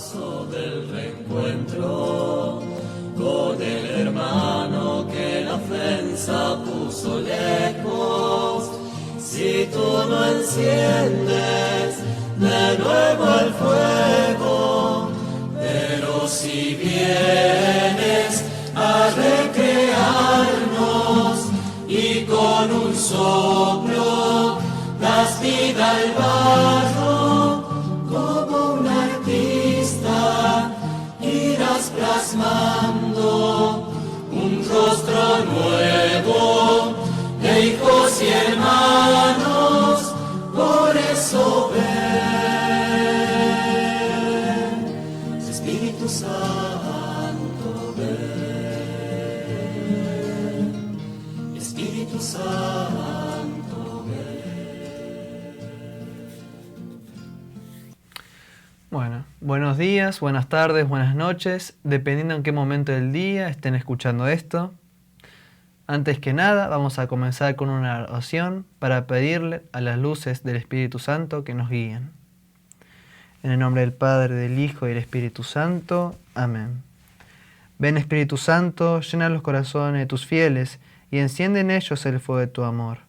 paso del reencuentro con el hermano que la ofensa puso lejos. Si tú no enciendes de nuevo el fuego, pero si vienes a recrearnos y con un soplo das vida al barro, como un artista irás plasmando un rostro nuevo de hijos y hermanos. Por eso ven, Espíritu Santo, ven, Espíritu Santo, ven. Bueno, buenos días, buenas tardes, buenas noches, dependiendo en qué momento del día estén escuchando esto. Antes que nada, vamos a comenzar con una oración para pedirle a las luces del Espíritu Santo que nos guíen. En el nombre del Padre, del Hijo y del Espíritu Santo. Amén. Ven, Espíritu Santo, llena los corazones de tus fieles y enciende en ellos el fuego de tu amor.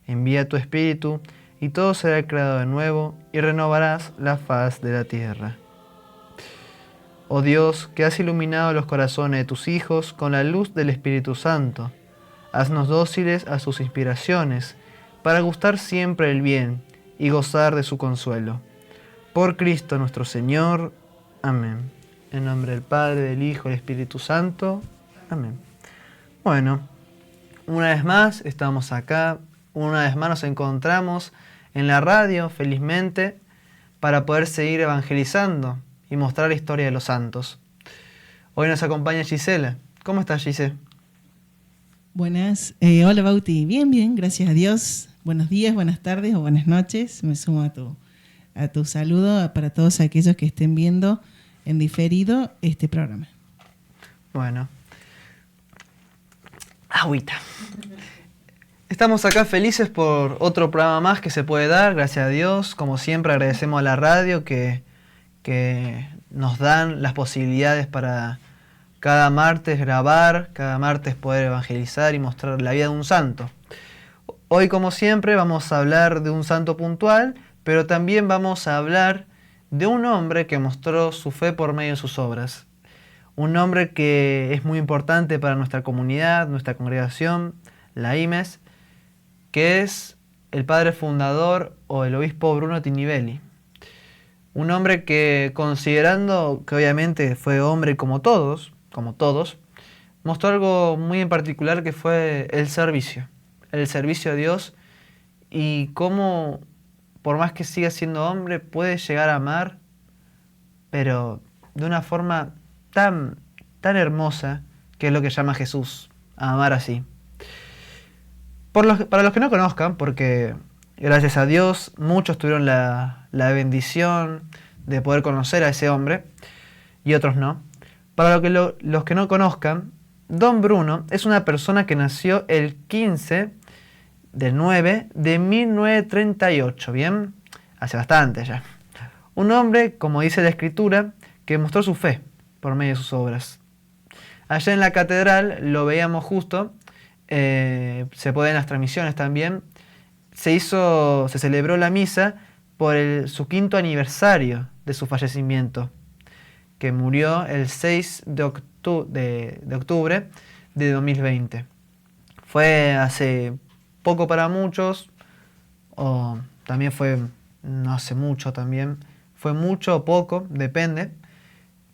Envía tu Espíritu y todo será creado de nuevo y renovarás la faz de la tierra. Oh Dios, que has iluminado los corazones de tus hijos con la luz del Espíritu Santo, haznos dóciles a sus inspiraciones, para gustar siempre el bien y gozar de su consuelo. Por Cristo nuestro Señor. Amén. En nombre del Padre, del Hijo y del Espíritu Santo. Amén. Bueno, una vez más estamos acá, una vez más nos encontramos en la radio, felizmente, para poder seguir evangelizando y mostrar la historia de los santos. Hoy nos acompaña Gisela. ¿Cómo estás, Gisela? Buenas, hola Bauti, bien, gracias a Dios. Buenos días, buenas tardes o buenas noches. Me sumo a tu saludo para todos aquellos que estén viendo en diferido este programa. Bueno, agüita. Estamos acá felices por otro programa más que se puede dar, gracias a Dios. Como siempre agradecemos a la radio que nos dan las posibilidades para cada martes grabar, cada martes poder evangelizar y mostrar la vida de un santo. Hoy, como siempre, vamos a hablar de un santo puntual, pero también vamos a hablar de un hombre que mostró su fe por medio de sus obras. Un hombre que es muy importante para nuestra comunidad, nuestra congregación, la IMES, que es el padre fundador o el obispo Bruno Tinivelli. Un hombre que, considerando que obviamente fue hombre como todos, mostró algo muy en particular que fue el servicio a Dios y cómo, por más que siga siendo hombre, puede llegar a amar, pero de una forma tan hermosa, que es lo que llama Jesús, a amar así. Para los que no conozcan, porque gracias a Dios muchos tuvieron la bendición de poder conocer a ese hombre y otros no. Para los que no conozcan, Don Bruno es una persona que nació el 15 del 9 de 1938, ¿bien? Hace bastante ya. Un hombre, como dice la Escritura, que mostró su fe por medio de sus obras. Allá en la catedral lo veíamos justo, se puede ver en las transmisiones también, se celebró la misa por su 5º aniversario de su fallecimiento, que murió el 6 de octubre de 2020. Fue hace poco para muchos, o también fue no hace mucho también. Fue mucho o poco, depende,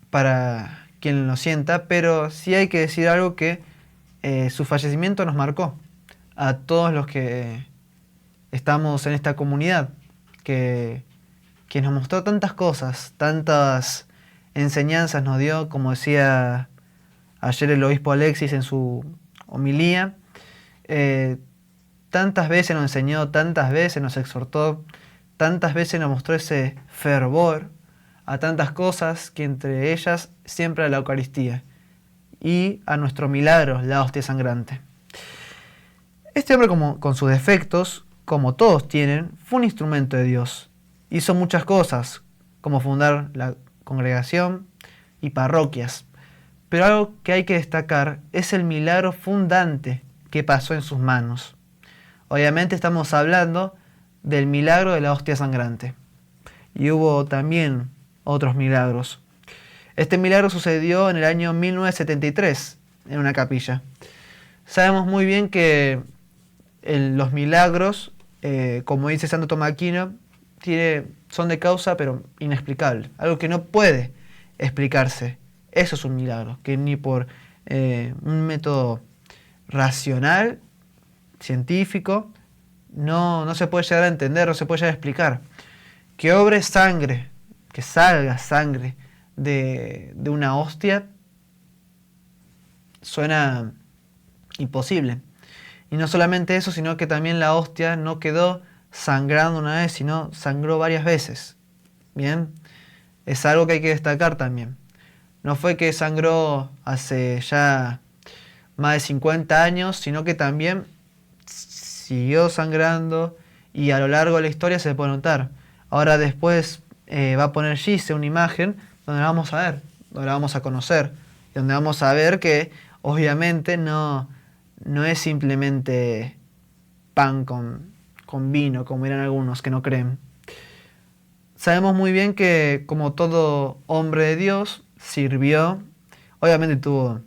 para quien lo sienta, pero sí hay que decir algo que su fallecimiento nos marcó a todos los que estamos en esta comunidad, que nos mostró tantas cosas, tantas enseñanzas nos dio, como decía ayer el obispo Alexis en su homilía, tantas veces nos enseñó, tantas veces nos exhortó, tantas veces nos mostró ese fervor a tantas cosas, que entre ellas siempre a la Eucaristía y a nuestro milagro, la hostia sangrante. Este hombre, con sus defectos, como todos tienen, fue un instrumento de Dios. Hizo muchas cosas, como fundar la congregación y parroquias. Pero algo que hay que destacar es el milagro fundante que pasó en sus manos. Obviamente estamos hablando del milagro de la hostia sangrante. Y hubo también otros milagros. Este milagro sucedió en el año 1973 en una capilla. Sabemos muy bien que los milagros, como dice Santo Tomás de Aquino, son de causa pero inexplicable. Algo que no puede explicarse. Eso es un milagro, que ni por un método racional, científico, no se puede llegar a entender, no se puede llegar a explicar. Que obre sangre, que salga sangre de una hostia, suena imposible. Y no solamente eso, sino que también la hostia no quedó sangrando una vez, sino sangró varias veces. Bien, es algo que hay que destacar también. No fue que sangró hace ya más de 50 años, sino que también siguió sangrando y a lo largo de la historia se puede notar. Ahora después va a poner Gise una imagen donde la vamos a ver, donde la vamos a conocer, donde vamos a ver que obviamente no es simplemente pan con vino, como dirán algunos que no creen. Sabemos muy bien que como todo hombre de Dios, sirvió, obviamente tuvo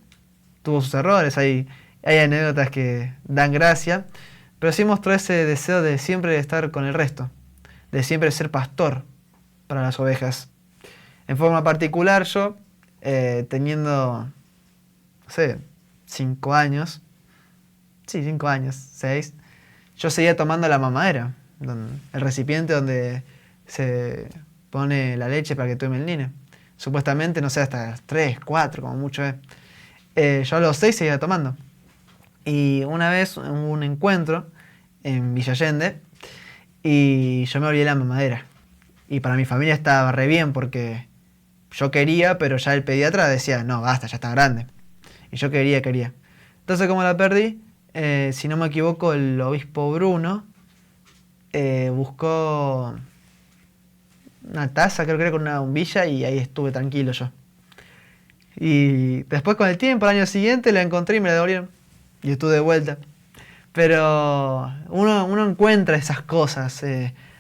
sus errores, hay anécdotas que dan gracia, pero sí mostró ese deseo de siempre estar con el resto, de siempre ser pastor para las ovejas. En forma particular yo, teniendo, no sé, 5 años, 6, yo seguía tomando la mamadera, el recipiente donde se pone la leche para que tome el nene. Supuestamente, no sé, hasta 3, 4, como mucho es. Yo a los 6 seguía tomando. Y una vez hubo un encuentro en Villa Allende y yo me olvidé la mamadera. Y para mi familia estaba re bien porque yo quería, pero ya el pediatra decía, no, basta, ya está grande. Y yo quería. Entonces, como la perdí, si no me equivoco, el obispo Bruno buscó una taza, creo que era con una bombilla, y ahí estuve tranquilo yo. Y después con el tiempo, al año siguiente, la encontré y me la devolvieron. Y estuve de vuelta. Pero uno encuentra esas cosas.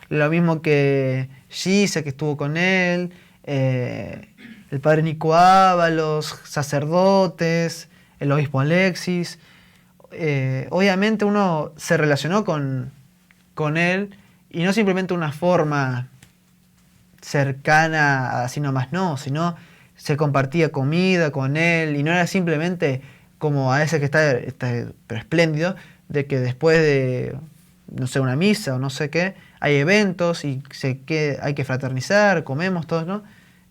Lo mismo que Gise, que estuvo con él, el padre Nico Ábalos, sacerdotes, el obispo Alexis. Obviamente uno se relacionó con él, y no simplemente una forma cercana, así nomás no, sino se compartía comida con él, y no era simplemente como a veces que está pero espléndido, de que después de, no sé, una misa o no sé qué, hay eventos y hay que fraternizar, comemos todos, ¿no?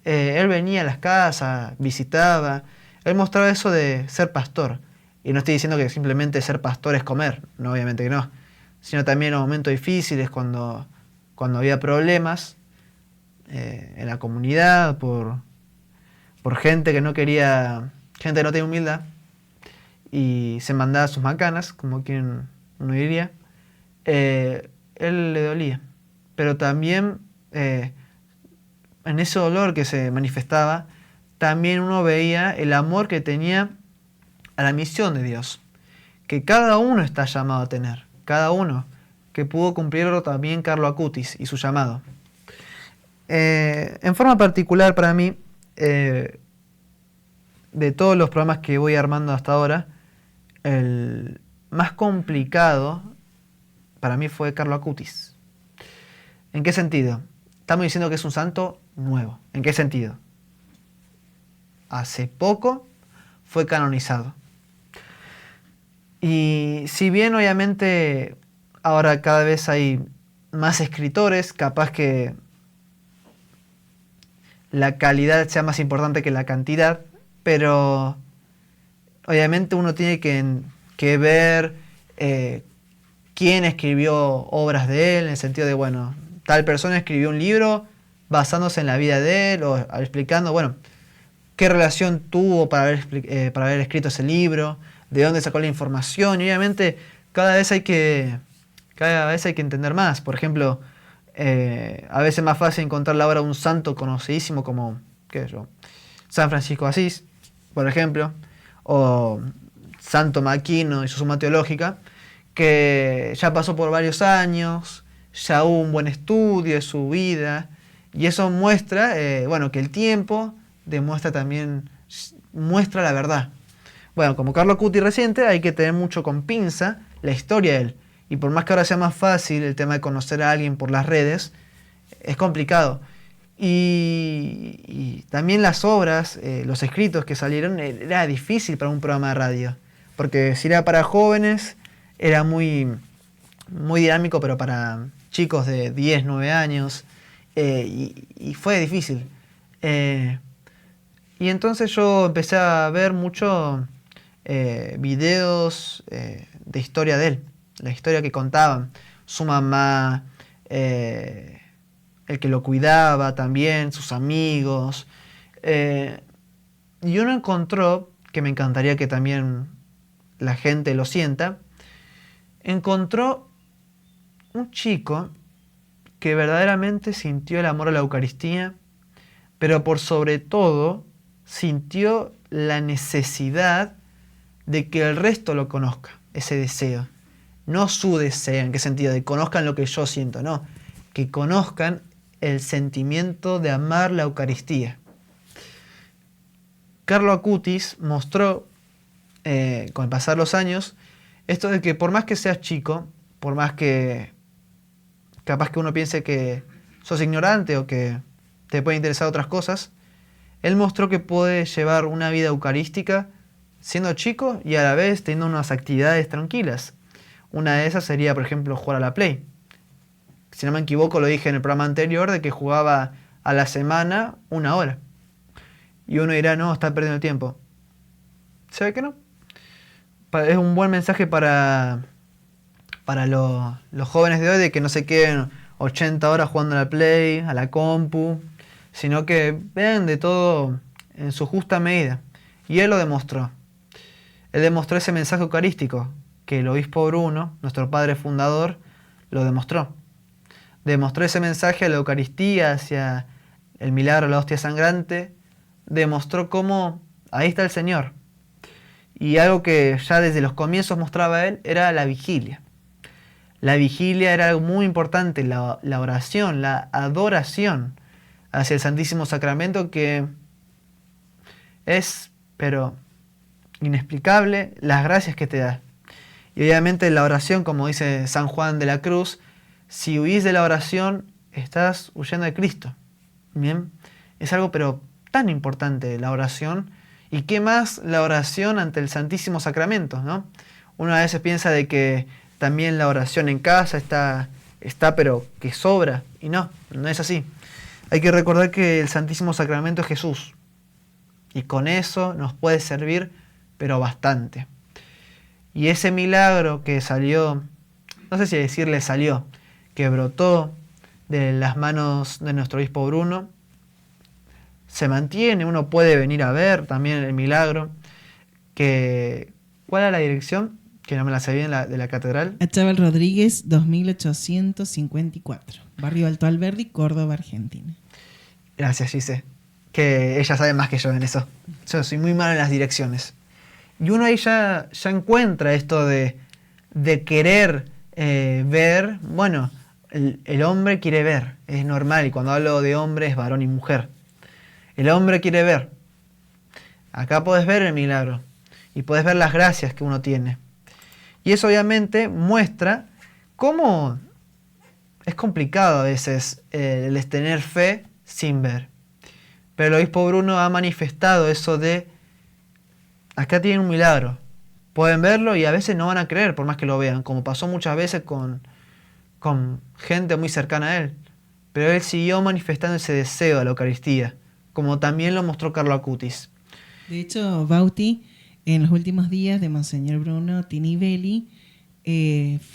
Él venía a las casas, visitaba, él mostraba eso de ser pastor. Y no estoy diciendo que simplemente ser pastor es comer, no, obviamente que no, sino también en los momentos difíciles, cuando había problemas en la comunidad, por gente que no quería, gente que no tenía humildad, y se mandaba sus macanas, como quien uno diría, él le dolía. Pero también en ese dolor que se manifestaba, también uno veía el amor que tenía a la misión de Dios, que cada uno está llamado a tener, cada uno, que pudo cumplirlo también Carlo Acutis y su llamado. En forma particular para mí, de todos los programas que voy armando hasta ahora, el más complicado para mí fue Carlo Acutis. ¿En qué sentido? Estamos diciendo que es un santo nuevo. ¿En qué sentido? Hace poco fue canonizado. Y si bien obviamente ahora cada vez hay más escritores, capaz que la calidad sea más importante que la cantidad, pero obviamente uno tiene que ver quién escribió obras de él, en el sentido de, bueno, tal persona escribió un libro basándose en la vida de él, o explicando, bueno, qué relación tuvo para haber escrito ese libro, de dónde sacó la información, y obviamente cada vez hay que entender más. Por ejemplo, a veces es más fácil encontrar la obra de un santo conocidísimo como qué sé yo, San Francisco de Asís, por ejemplo, o Santo Maquino y su Suma Teológica, que ya pasó por varios años, ya hubo un buen estudio de su vida, y eso muestra, que el tiempo demuestra también, muestra la verdad. Bueno, como Carlo Acutis reciente, hay que tener mucho con pinza la historia de él. Y por más que ahora sea más fácil el tema de conocer a alguien por las redes, es complicado. Y también las obras, los escritos que salieron, era difícil para un programa de radio. Porque si era para jóvenes, era muy, muy dinámico, pero para chicos de 10, 9 años, y fue difícil. Y entonces yo empecé a ver mucho videos de historia de él, la historia que contaban, su mamá, el que lo cuidaba también, sus amigos. Y uno encontró, que me encantaría que también la gente lo sienta, encontró un chico que verdaderamente sintió el amor a la Eucaristía, pero por sobre todo sintió la necesidad de que el resto lo conozca, ese deseo. No su deseo, ¿en qué sentido? De conozcan lo que yo siento, no. Que conozcan el sentimiento de amar la Eucaristía. Carlo Acutis mostró, con el pasar los años, esto de que por más que seas chico, por más que capaz que uno piense que sos ignorante o que te pueden interesar otras cosas, él mostró que puede llevar una vida eucarística siendo chico y a la vez teniendo unas actividades tranquilas. Una de esas sería, por ejemplo, jugar a la Play. Si no me equivoco, lo dije en el programa anterior, de que jugaba a la semana 1 hora. Y uno dirá, no, está perdiendo el tiempo. ¿Sabe que no? Es un buen mensaje para los jóvenes de hoy, de que no se queden 80 horas jugando a la Play, a la compu, sino que vean de todo en su justa medida. Y él lo demostró. Él demostró ese mensaje eucarístico que el obispo Bruno, nuestro padre fundador, lo demostró. Demostró ese mensaje a la Eucaristía, hacia el milagro de la hostia sangrante. Demostró cómo ahí está el Señor. Y algo que ya desde los comienzos mostraba él era la vigilia. La vigilia era algo muy importante, la oración, la adoración hacia el Santísimo Sacramento, que es, pero inexplicable, las gracias que te da. Y obviamente la oración, como dice San Juan de la Cruz, si huís de la oración, estás huyendo de Cristo. Bien, es algo pero tan importante la oración. ¿Y qué más la oración ante el Santísimo Sacramento, ¿no? Uno a veces piensa de que también la oración en casa está pero que sobra. Y no es así. Hay que recordar que el Santísimo Sacramento es Jesús. Y con eso nos puede servir, pero bastante. Y ese milagro que salió, no sé si decirle salió, que brotó de las manos de nuestro obispo Bruno, se mantiene, uno puede venir a ver también el milagro. ¿Cuál era la dirección? Que no me la sabía de la catedral. Achával Rodríguez, 2854, Barrio Alto Alberdi, Córdoba, Argentina. Gracias, Gise. Que ella sabe más que yo en eso. Yo soy muy malo en las direcciones. Y uno ahí ya encuentra esto de querer ver. Bueno, el hombre quiere ver, es normal. Y cuando hablo de hombre es varón y mujer. El hombre quiere ver. Acá podés ver el milagro. Y podés ver las gracias que uno tiene. Y eso obviamente muestra cómo es complicado a veces el tener fe sin ver. Pero el obispo Bruno ha manifestado eso de, acá tienen un milagro. Pueden verlo y a veces no van a creer por más que lo vean, como pasó muchas veces con gente muy cercana a él. Pero él siguió manifestando ese deseo de la Eucaristía, como también lo mostró Carlo Acutis. De hecho, Bauti, en los últimos días de Monseñor Bruno Tinivelli,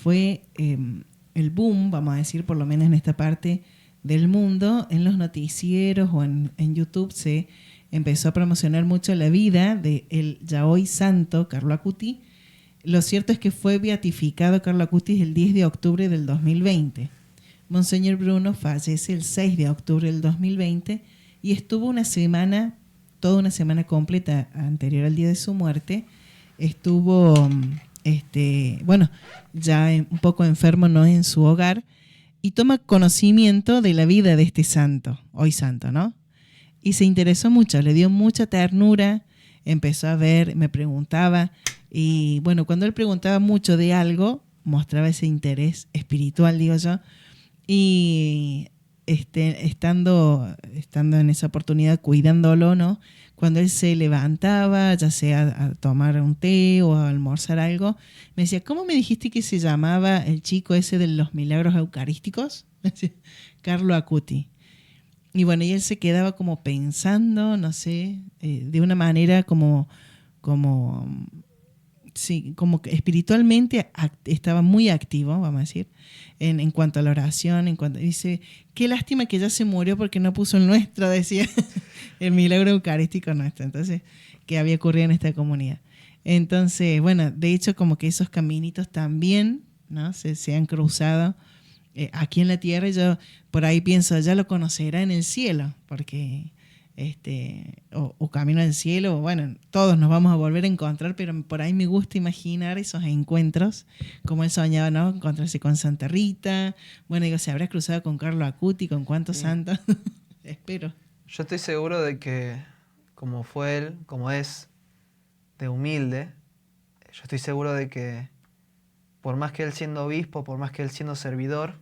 fue el boom, vamos a decir, por lo menos en esta parte del mundo, en los noticieros o en YouTube se empezó a promocionar mucho la vida del ya hoy santo Carlo Acutis. Lo cierto es que fue beatificado Carlo Acutis el 10 de octubre del 2020. Monseñor Bruno fallece el 6 de octubre del 2020 y estuvo una semana, toda una semana completa anterior al día de su muerte, estuvo, bueno, ya un poco enfermo, ¿no?, en su hogar, y toma conocimiento de la vida de este santo, hoy santo, ¿no? Y se interesó mucho, le dio mucha ternura, empezó a ver, me preguntaba, y bueno, cuando él preguntaba mucho de algo, mostraba ese interés espiritual, digo yo, y estando en esa oportunidad cuidándolo, ¿no?, cuando él se levantaba, ya sea a tomar un té o a almorzar algo, me decía, ¿cómo me dijiste que se llamaba el chico ese de los milagros eucarísticos? Carlo Acuti. Y bueno, y él se quedaba como pensando, no sé, de una manera sí, como que espiritualmente estaba muy activo, vamos a decir, en cuanto a la oración, dice, qué lástima que ya se murió porque no puso el nuestro, decía, el milagro eucarístico nuestro, entonces, que había ocurrido en esta comunidad. Entonces, bueno, de hecho, como que esos caminitos también, ¿no?, se han cruzado aquí en la tierra, y yo por ahí pienso, ya lo conocerá en el cielo, porque o camino al cielo, bueno, todos nos vamos a volver a encontrar, pero por ahí me gusta imaginar esos encuentros, como él soñaba, ¿no?, encontrarse con Santa Rita, bueno, digo, se habrá cruzado con Carlo Acuti, con cuántos santos, espero. Yo estoy seguro de que, como fue él, como es de humilde, yo estoy seguro de que, por más que él siendo obispo, por más que él siendo servidor,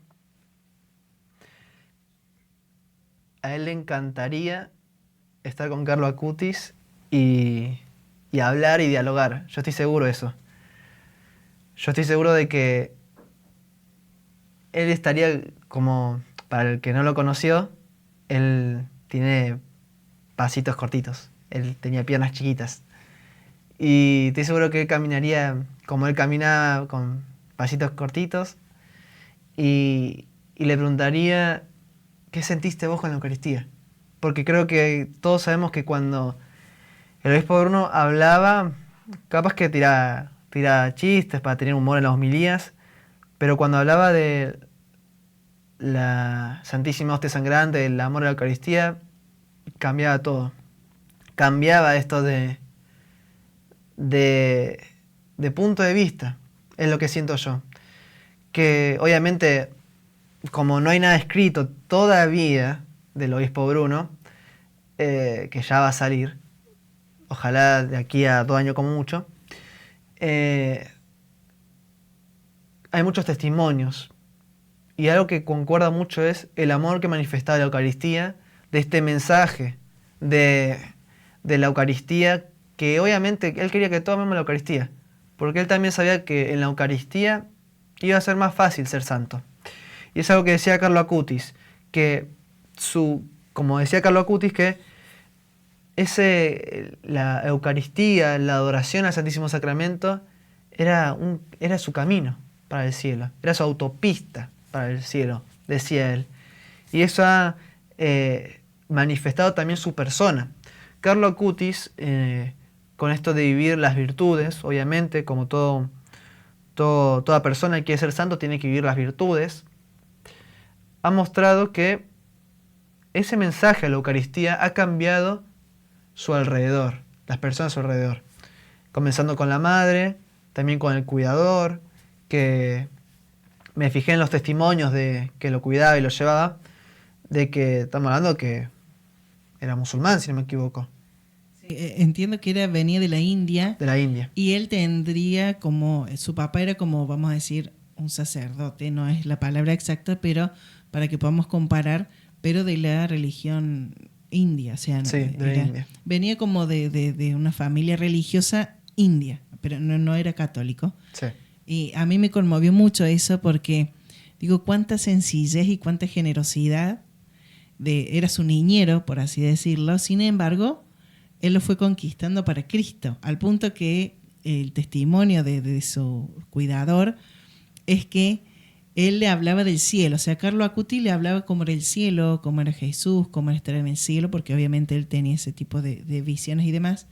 a él le encantaría estar con Carlo Acutis y hablar y dialogar. Yo estoy seguro de eso. Yo estoy seguro de que él estaría como, para el que no lo conoció, él tiene pasitos cortitos. Él tenía piernas chiquitas. Y estoy seguro que él caminaría como él caminaba, con pasitos cortitos. Y le preguntaría, ¿qué sentiste vos con la Eucaristía? Porque creo que todos sabemos que cuando el obispo Bruno hablaba, capaz que tiraba chistes para tener humor en las homilías, pero cuando hablaba de la Santísima Hostia Sangrante, del amor a la Eucaristía, cambiaba todo. Cambiaba esto de punto de vista, es lo que siento yo. Que obviamente, como no hay nada escrito todavía del obispo Bruno, que ya va a salir, ojalá de aquí a 2 años como mucho, hay muchos testimonios, y algo que concuerda mucho es el amor que manifestaba la Eucaristía, de este mensaje de la Eucaristía, que obviamente él quería que todos amemos la Eucaristía, porque él también sabía que en la Eucaristía iba a ser más fácil ser santo. Y es algo que decía Carlo Acutis, que como decía Carlo Acutis, que la Eucaristía, la adoración al Santísimo Sacramento, era su camino para el cielo, era su autopista para el cielo, decía él. Y eso ha manifestado también su persona. Carlo Acutis, con esto de vivir las virtudes, obviamente, como toda persona que quiere ser santo tiene que vivir las virtudes, ha mostrado que ese mensaje a la Eucaristía ha cambiado su alrededor, las personas a su alrededor. Comenzando con la madre, también con el cuidador, que me fijé en los testimonios de que lo cuidaba y lo llevaba, de que estamos hablando que era musulmán, si no me equivoco. Sí, entiendo que venía de la India. De la India. Y él tendría su papá era como, vamos a decir, un sacerdote, no es la palabra exacta, pero para que podamos comparar, pero de la religión india, o sea, sí, de la India. Venía como de una familia religiosa india, pero no era católico. Sí. Y a mí me conmovió mucho eso porque, digo, cuánta sencillez y cuánta generosidad, era su niñero, por así decirlo, sin embargo, él lo fue conquistando para Cristo, al punto que el testimonio de su cuidador es que él le hablaba del cielo, o sea, Carlo Acuti le hablaba cómo era el cielo, cómo era Jesús, cómo era estar en el cielo, porque obviamente él tenía ese tipo de visiones y demás.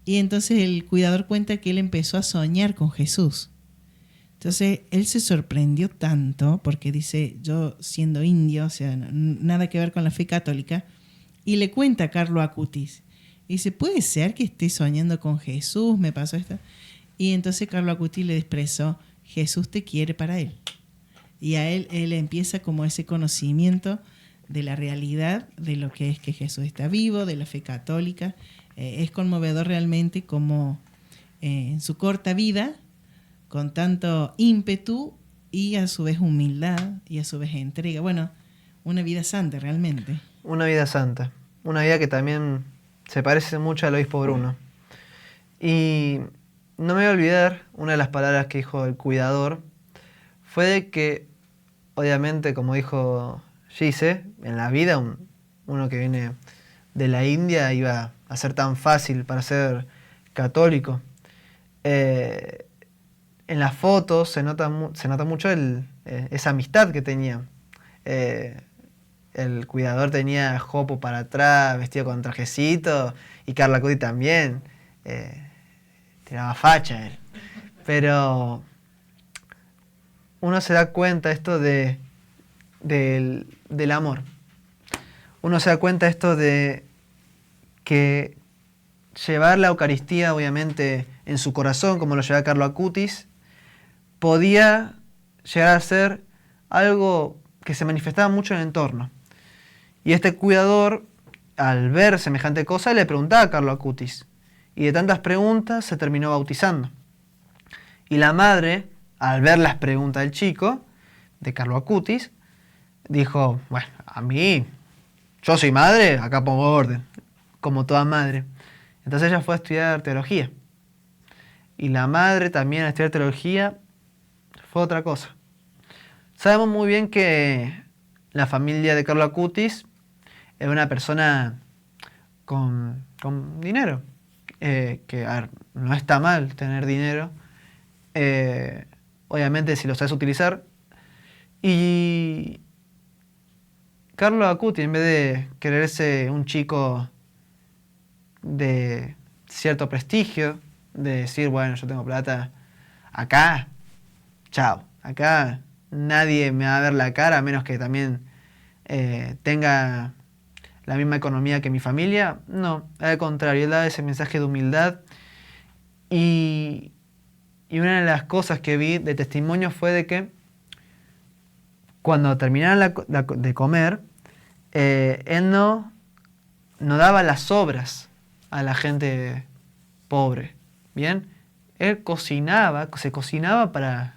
Y entonces el cuidador cuenta que él empezó a soñar con Jesús. Entonces él se sorprendió tanto, porque dice, yo siendo indio, o sea, nada que ver con la fe católica, y le cuenta a Carlo Acutis. Y dice, ¿puede ser que esté soñando con Jesús? Me pasó esto. Y entonces Carlo Acutis le expresó, Jesús te quiere para él. Y a él empieza como ese conocimiento de la realidad, de lo que es que Jesús está vivo, de la fe católica. Es conmovedor realmente como en su corta vida, con tanto ímpetu y a su vez humildad y a su vez entrega. Bueno, una vida santa realmente. Una vida santa. Una vida que también se parece mucho al obispo Bruno. Y no me voy a olvidar, una de las palabras que dijo el cuidador fue de que, obviamente, como dijo Gise, en la vida uno que viene de la India iba a ser tan fácil para ser católico. En las fotos se nota mucho esa amistad que tenía. El cuidador tenía jopo para atrás, vestido con trajecito, y Carlo Acutis también. Tiraba facha él. Pero uno se da cuenta esto del amor. Uno se da cuenta esto de que llevar la Eucaristía, obviamente, en su corazón, como lo llevaba Carlo Acutis, podía llegar a ser algo que se manifestaba mucho en el entorno. Y este cuidador, al ver semejante cosa, le preguntaba a Carlo Acutis. Y de tantas preguntas se terminó bautizando. Y la madre, al ver las preguntas del chico, de Carlo Acutis, dijo, bueno, a mí, yo soy madre, acá pongo orden, como toda madre. Entonces ella fue a estudiar teología. Y la madre también a estudiar teología fue otra cosa. Sabemos muy bien que la familia de Carlo Acutis era una persona con dinero. Que a ver, no está mal tener dinero, obviamente si lo sabes utilizar. Y Carlo Acutis, en vez de quererse un chico de cierto prestigio, de decir, bueno, yo tengo plata, acá, chao, acá nadie me va a ver la cara, a menos que también tenga la misma economía que mi familia. No, al contrario, él daba ese mensaje de humildad. Y una de las cosas que vi de testimonio fue de que cuando terminaban de comer, él no daba las sobras a la gente pobre. ¿Bien? Él se cocinaba para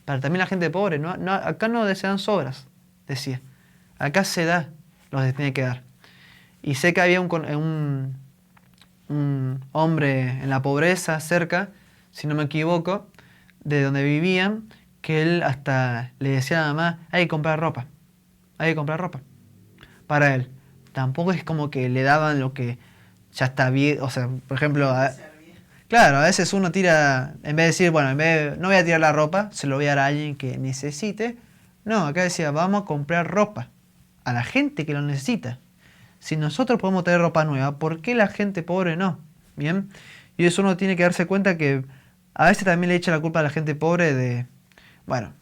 también la gente pobre. Acá no desean sobras, decía. Acá se da lo que se tiene que dar. Y sé que había un hombre en la pobreza cerca, si no me equivoco, de donde vivían, que él hasta le decía a la mamá, hay que comprar ropa para él. Tampoco es como que le daban lo que ya está bien, o sea, por ejemplo, claro, a veces uno tira, en vez de decir, bueno, no voy a tirar la ropa, se lo voy a dar a alguien que necesite. No, acá decía, vamos a comprar ropa a la gente que lo necesita. Si nosotros podemos tener ropa nueva, ¿por qué la gente pobre no? ¿Bien? Y eso uno tiene que darse cuenta que a veces también le echa la culpa a la gente pobre de, bueno,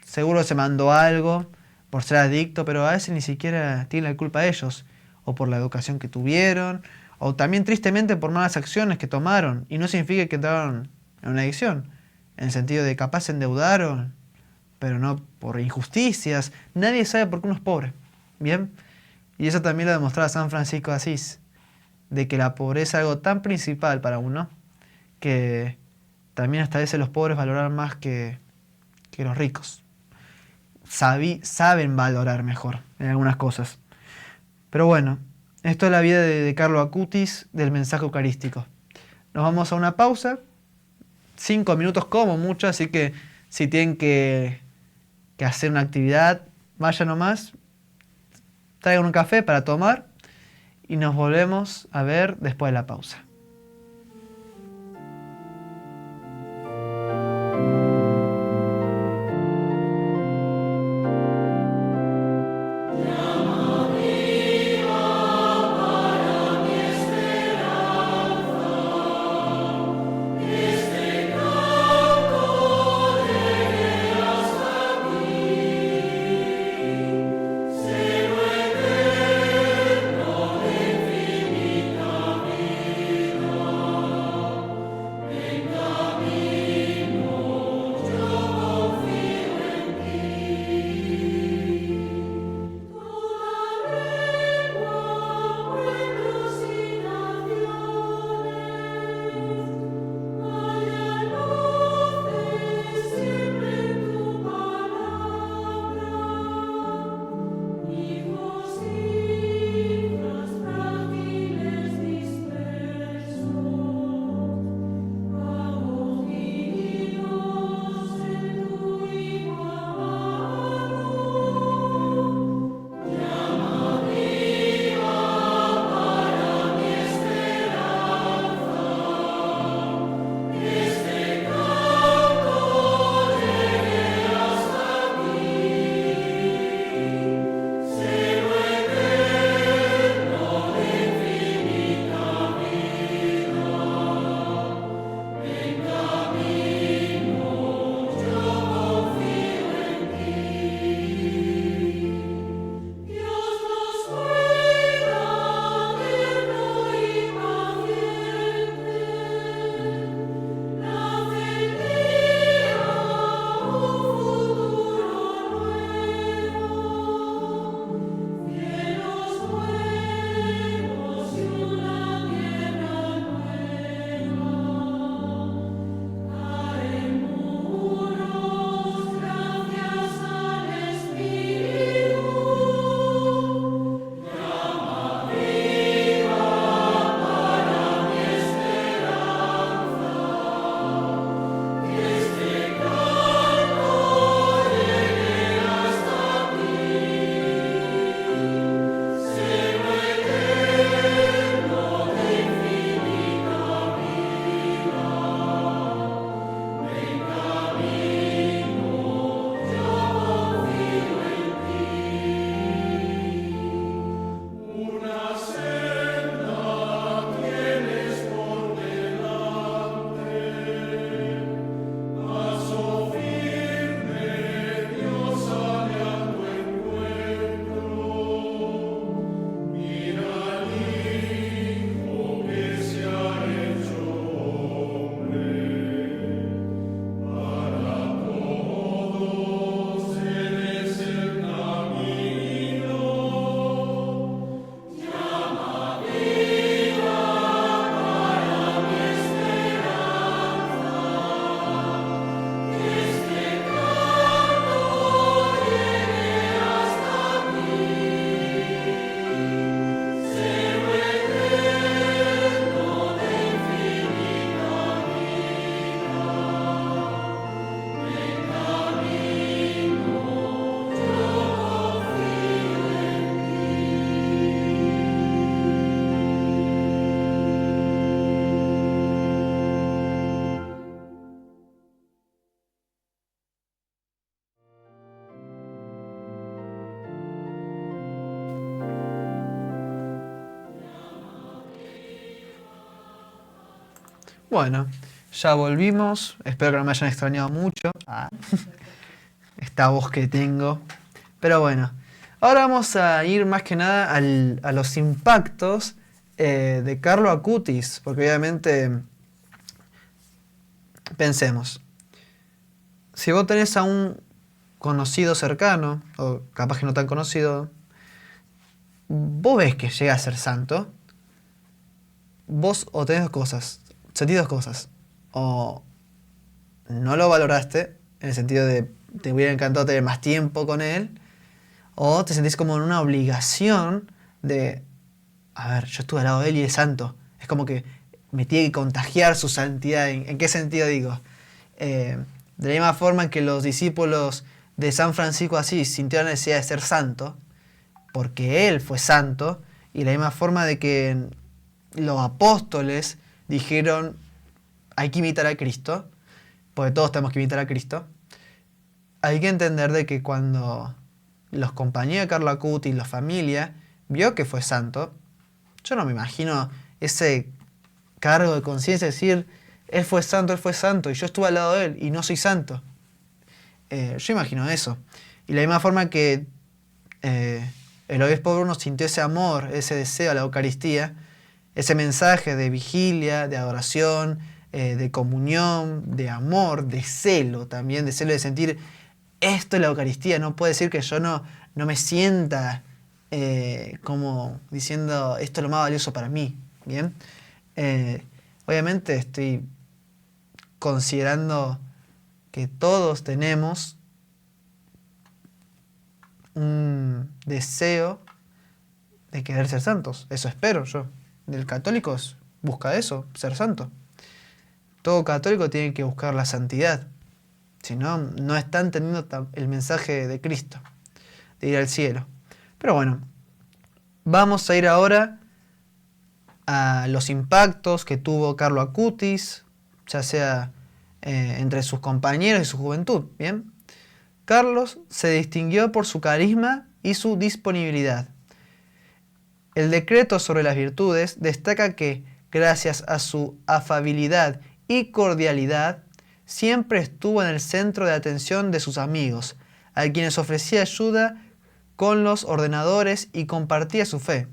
seguro se mandó algo por ser adicto, pero a veces ni siquiera tiene la culpa a ellos, o por la educación que tuvieron, o también tristemente por malas acciones que tomaron, y no significa que entraron en una adicción, en el sentido de capaz se endeudaron, pero no por injusticias. Nadie sabe por qué uno es pobre, ¿bien? Y eso también lo demostraba San Francisco de Asís, de que la pobreza es algo tan principal para uno, que también hasta a veces los pobres valoran más que los ricos. Saben valorar mejor en algunas cosas. Pero bueno, esto es la vida de Carlo Acutis, del mensaje eucarístico. Nos vamos a una pausa, 5 minutos como mucho, así que si tienen que hacer una actividad, vayan nomás, traigan un café para tomar y nos volvemos a ver después de la pausa. Bueno, ya volvimos. Espero que no me hayan extrañado mucho. Esta voz que tengo. Pero bueno, ahora vamos a ir más que nada a los impactos de Carlo Acutis. Porque obviamente, pensemos. Si vos tenés a un conocido cercano, o capaz que no tan conocido, vos ves que llega a ser santo, vos o tenés dos cosas, sentís dos cosas. O no lo valoraste, en el sentido de te hubiera encantado tener más tiempo con él, o te sentís como en una obligación de, a ver, yo estuve al lado de él y es santo. Es como que me tiene que contagiar su santidad. ¿En qué sentido digo? De la misma forma que los discípulos de San Francisco de Asís sintieron la necesidad de ser santo, porque él fue santo, y de la misma forma de que los apóstoles dijeron, hay que imitar a Cristo, porque todos tenemos que imitar a Cristo, hay que entender de que cuando los compañeros de Carlo Acutis, la familia, vio que fue santo, yo no me imagino ese cargo de conciencia de decir, él fue santo, y yo estuve al lado de él, y no soy santo. Yo imagino eso. Y de la misma forma que el obispo Bruno sintió ese amor, ese deseo a la Eucaristía, ese mensaje de vigilia, de adoración, de comunión, de amor, de celo también, de celo de sentir, esto es la Eucaristía, no puede decir que yo no me sienta como diciendo, esto es lo más valioso para mí, ¿bien? Obviamente estoy considerando que todos tenemos un deseo de querer ser santos. Eso espero yo. El católico busca eso, ser santo. Todo católico tiene que buscar la santidad. Si no, no están teniendo el mensaje de Cristo, de ir al cielo. Pero bueno, vamos a ir ahora a los impactos que tuvo Carlo Acutis, ya sea entre sus compañeros y su juventud. ¿Bien? Carlos se distinguió por su carisma y su disponibilidad. El decreto sobre las virtudes destaca que, gracias a su afabilidad y cordialidad, siempre estuvo en el centro de atención de sus amigos, a quienes ofrecía ayuda con los ordenadores y compartía su fe,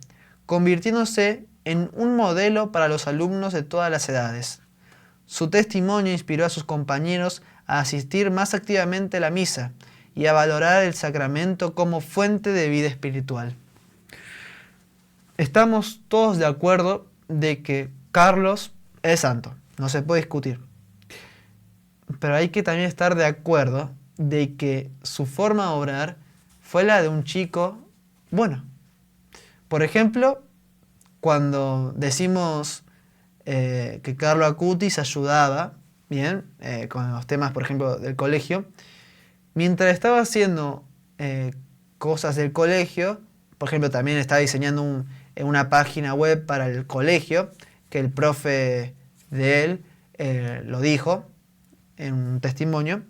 convirtiéndose en un modelo para los alumnos de todas las edades. Su testimonio inspiró a sus compañeros a asistir más activamente a la misa y a valorar el sacramento como fuente de vida espiritual. Estamos todos de acuerdo de que Carlos es santo, no se puede discutir. Pero hay que también estar de acuerdo de que su forma de obrar fue la de un chico bueno. Por ejemplo, cuando decimos que Carlo Acutis ayudaba, bien, con los temas, por ejemplo, del colegio, mientras estaba haciendo cosas del colegio, por ejemplo, también estaba diseñando una página web para el colegio, que el profe de él lo dijo en un testimonio,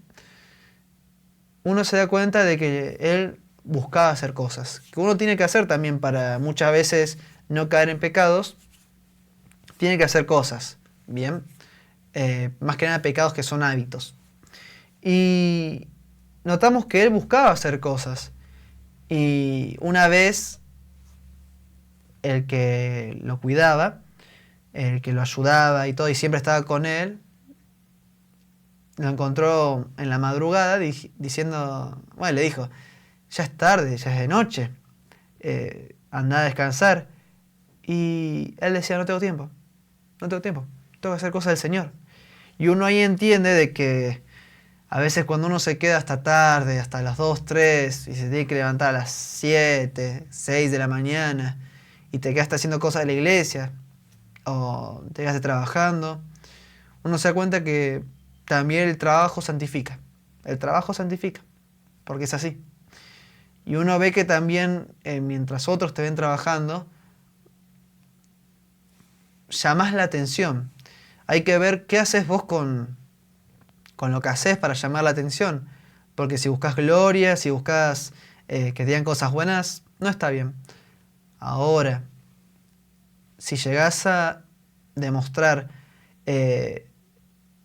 uno se da cuenta de que él buscaba hacer cosas, que uno tiene que hacer también para muchas veces no caer en pecados, tiene que hacer cosas, ¿bien? Más que nada pecados que son hábitos. Y notamos que él buscaba hacer cosas. Y una vez el que lo cuidaba, el que lo ayudaba y todo, y siempre estaba con él, lo encontró en la madrugada diciendo, bueno, le dijo, ya es tarde, ya es de noche, anda a descansar. Y él decía, no tengo tiempo, tengo que hacer cosas del Señor. Y uno ahí entiende de que a veces cuando uno se queda hasta tarde, hasta las 2, 3, y se tiene que levantar a las 7, 6 de la mañana, y te quedaste haciendo cosas de la iglesia, o te quedaste trabajando, uno se da cuenta que también el trabajo santifica. El trabajo santifica, porque es así. Y uno ve que también, mientras otros te ven trabajando, llamás la atención. Hay que ver qué haces vos con lo que haces para llamar la atención. Porque si buscas gloria, si buscas que te digan cosas buenas, no está bien. Ahora, si llegás a demostrar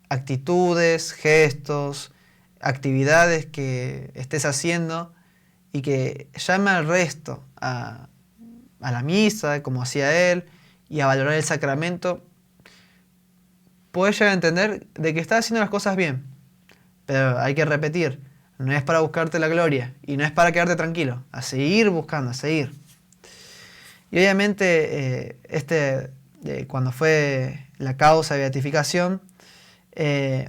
actitudes, gestos, actividades que estés haciendo y que llame al resto a la misa, como hacía él, y a valorar el sacramento, puedes llegar a entender de que estás haciendo las cosas bien. Pero hay que repetir, no es para buscarte la gloria y no es para quedarte tranquilo, a seguir buscando, a seguir. Y obviamente cuando fue la causa de beatificación,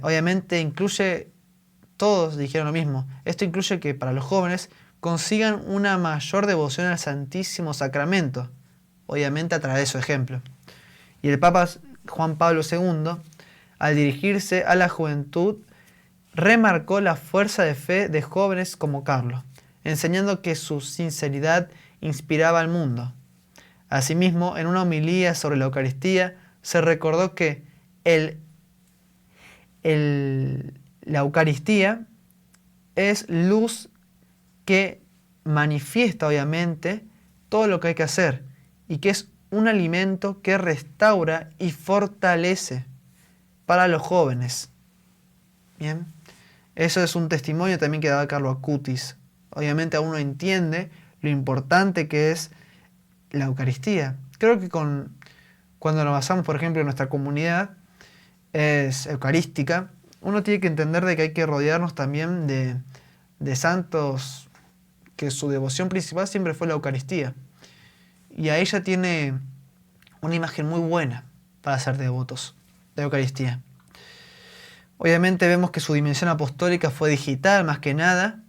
obviamente incluye, todos dijeron lo mismo, esto incluye que para los jóvenes consigan una mayor devoción al Santísimo Sacramento, obviamente a través de su ejemplo. Y el Papa Juan Pablo II, al dirigirse a la juventud, remarcó la fuerza de fe de jóvenes como Carlos, enseñando que su sinceridad inspiraba al mundo. Asimismo, en una homilía sobre la Eucaristía, se recordó que la Eucaristía es luz que manifiesta, obviamente, todo lo que hay que hacer y que es un alimento que restaura y fortalece para los jóvenes. Bien, eso es un testimonio también que daba Carlo Acutis. Obviamente uno entiende lo importante que es la Eucaristía. Creo que cuando nos basamos, por ejemplo, en nuestra comunidad es eucarística, uno tiene que entender de que hay que rodearnos también de santos que su devoción principal siempre fue la Eucaristía. Y a ella tiene una imagen muy buena para ser devotos de Eucaristía. Obviamente vemos que su dimensión apostólica fue digital más que nada.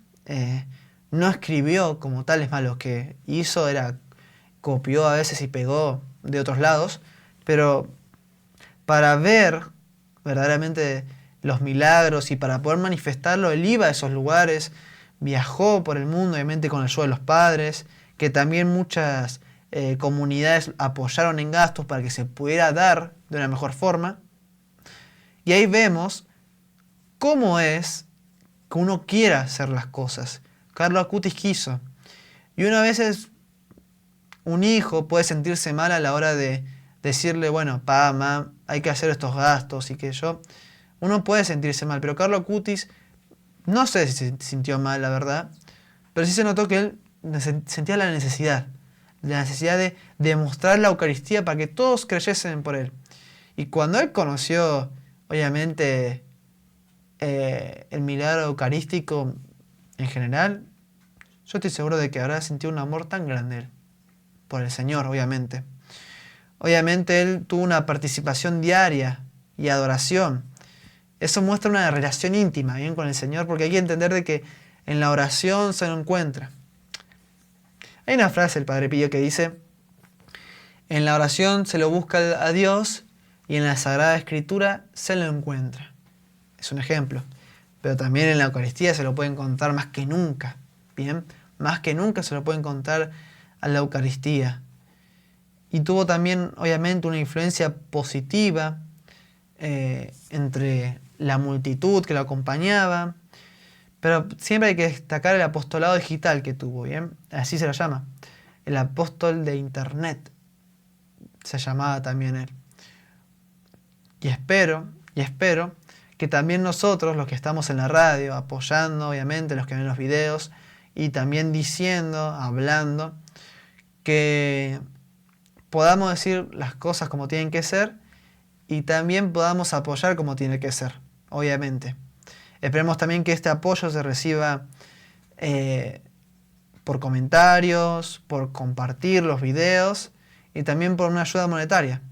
No escribió como tal, es más, lo que hizo copió a veces y pegó de otros lados, pero para ver verdaderamente los milagros y para poder manifestarlo, él iba a esos lugares, viajó por el mundo, obviamente con el ayuda de los padres, que también muchas comunidades apoyaron en gastos para que se pudiera dar de una mejor forma. Y ahí vemos cómo es que uno quiera hacer las cosas. Carlo Acutis quiso. Y una vez un hijo puede sentirse mal a la hora de decirle, bueno, pa, ma, hay que hacer estos gastos y que yo... Uno puede sentirse mal, pero Carlo Acutis, no sé si se sintió mal, la verdad, pero sí se notó que él sentía la necesidad de demostrar la Eucaristía para que todos creyesen por él. Y cuando él conoció, obviamente, el milagro eucarístico en general, yo estoy seguro de que habrá sentido un amor tan grande por el Señor, obviamente. Obviamente él tuvo una participación diaria y adoración. Eso muestra una relación íntima bien con el Señor, porque hay que entender de que en la oración se lo encuentra. Hay una frase del Padre Pío que dice: en la oración se lo busca a Dios y en la Sagrada Escritura se lo encuentra. Es un ejemplo. Pero también en la Eucaristía se lo puede encontrar más que nunca. Bien, más que nunca se lo puede encontrar a la Eucaristía. Y tuvo también, obviamente, una influencia positiva entre la multitud que lo acompañaba. Pero siempre hay que destacar el apostolado digital que tuvo, ¿bien? Así se lo llama. El apóstol de Internet se llamaba también él. Y espero que también nosotros, los que estamos en la radio, apoyando, obviamente, los que ven los videos, y también diciendo, hablando, que podamos decir las cosas como tienen que ser y también podamos apoyar como tiene que ser, obviamente. Esperemos también que este apoyo se reciba por comentarios, por compartir los videos y también por una ayuda monetaria.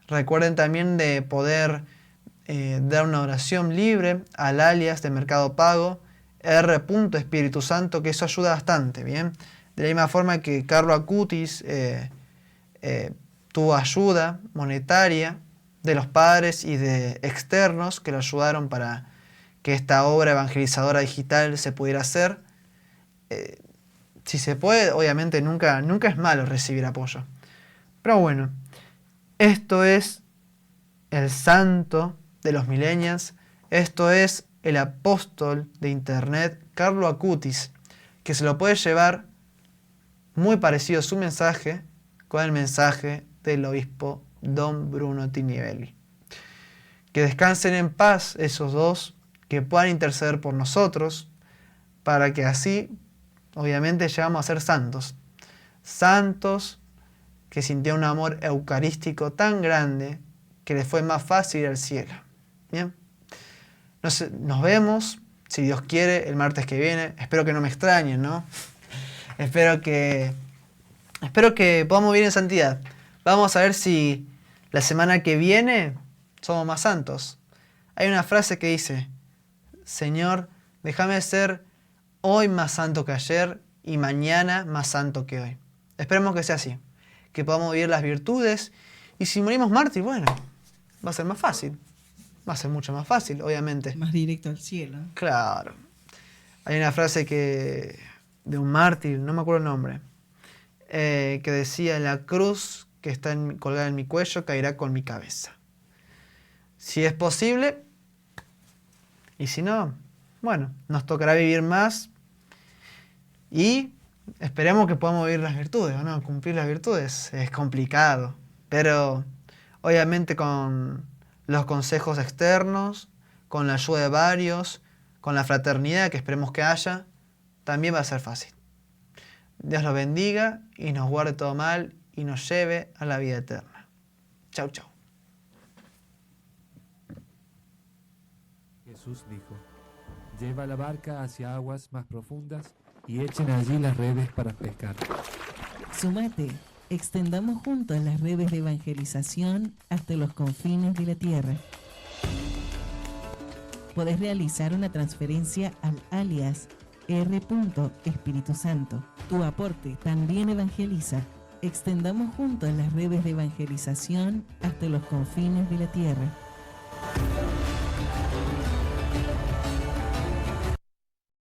Recuerden también de poder dar una oración libre al alias de Mercado Pago, R. Santo, que eso ayuda bastante, ¿bien? De la misma forma que Carlo Acutis tuvo ayuda monetaria de los padres y de externos que lo ayudaron para que esta obra evangelizadora digital se pudiera hacer. Si se puede, obviamente nunca es malo recibir apoyo. Pero bueno, esto es el santo de los millennials, esto es el apóstol de Internet, Carlo Acutis, que se lo puede llevar muy parecido su mensaje con el mensaje del obispo Don Bruno Tinivelli. Que descansen en paz esos dos, que puedan interceder por nosotros, para que así, obviamente, llegamos a ser santos. Santos que sintieron un amor eucarístico tan grande que les fue más fácil ir al cielo. Bien, nos vemos, si Dios quiere, el martes que viene. Espero que no me extrañen, ¿no? Espero que podamos vivir en santidad. Vamos a ver si la semana que viene somos más santos. Hay una frase que dice: Señor, déjame ser hoy más santo que ayer y mañana más santo que hoy. Esperemos que sea así, que podamos vivir las virtudes, y si morimos mártir, bueno, va a ser más fácil. Va a ser mucho más fácil, obviamente. Más directo al cielo. Claro. Hay una frase de un mártir, no me acuerdo el nombre, que decía: la cruz que está colgada en mi cuello caerá con mi cabeza. Si es posible, y si no, bueno, nos tocará vivir más y esperemos que podamos vivir las virtudes, ¿no? Cumplir las virtudes es complicado, pero obviamente con los consejos externos, con la ayuda de varios, con la fraternidad que esperemos que haya, también va a ser fácil. Dios los bendiga y nos guarde todo mal y nos lleve a la vida eterna. Chau, chau. Jesús dijo: lleva la barca hacia aguas más profundas y echen allí las redes para pescar. Sumate, extendamos juntos las redes de evangelización hasta los confines de la tierra. Podés realizar una transferencia al alias R. Espíritu Santo. Tu aporte también evangeliza. Extendamos juntos las redes de evangelización hasta los confines de la tierra.